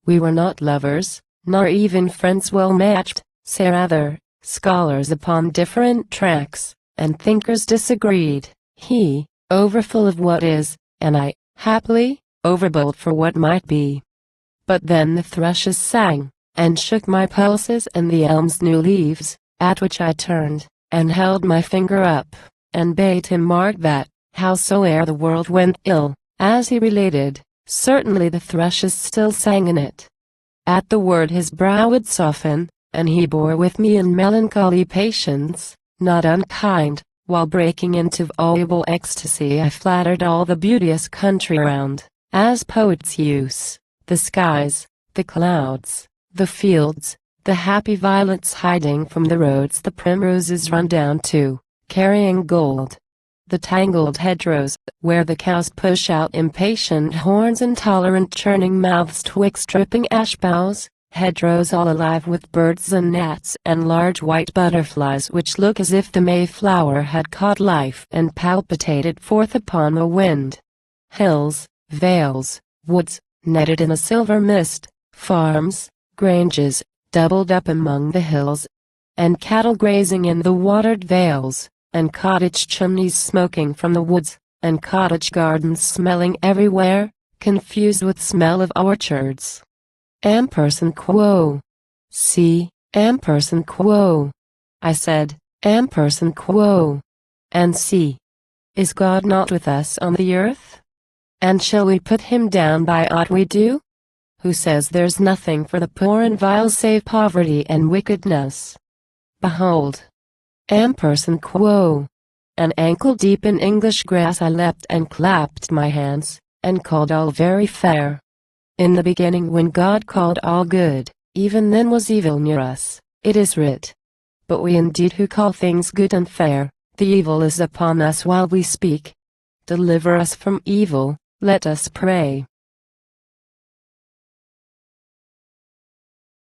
We were not lovers, nor even friends well matched, say rather. Scholars upon different tracks, and thinkers disagreed, he, overfull of what is, and I, happily, overbold for what might be. But then the thrushes sang, and shook my pulses and the elm's new leaves, at which I turned, and held my finger up, and bade him mark that, howsoe'er the world went ill, as he related, certainly the thrushes still sang in it. At the word his brow would soften, and he bore with me in melancholy patience, not unkind, while breaking into voluble ecstasy I flattered all the beauteous country around, as poets use, the skies, the clouds, the fields, the happy violets hiding from the roads the primroses run down to, carrying gold. The tangled hedgerows, where the cows push out impatient horns and tolerant churning mouths twixt dripping ash boughs, hedgerows all alive with birds and gnats and large white butterflies which look as if the Mayflower had caught life and palpitated forth upon the wind. Hills, vales, woods, netted in a silver mist, farms, granges, doubled up among the hills, and cattle grazing in the watered vales, and cottage chimneys smoking from the woods, and cottage gardens smelling everywhere, confused with smell of orchards. Ampersand quo. See, Ampersand quo. I said, Ampersand quo. And see. Is God not with us on the earth? And shall we put him down by aught we do? Who says there's nothing for the poor and vile save poverty and wickedness? Behold. Ampersand quo. And ankle deep in English grass I leapt and clapped my hands, and called all very fair. In the beginning when God called all good, even then was evil near us, it is writ. But we indeed who call things good and fair, the evil is upon us while we speak. Deliver us from evil, let us pray.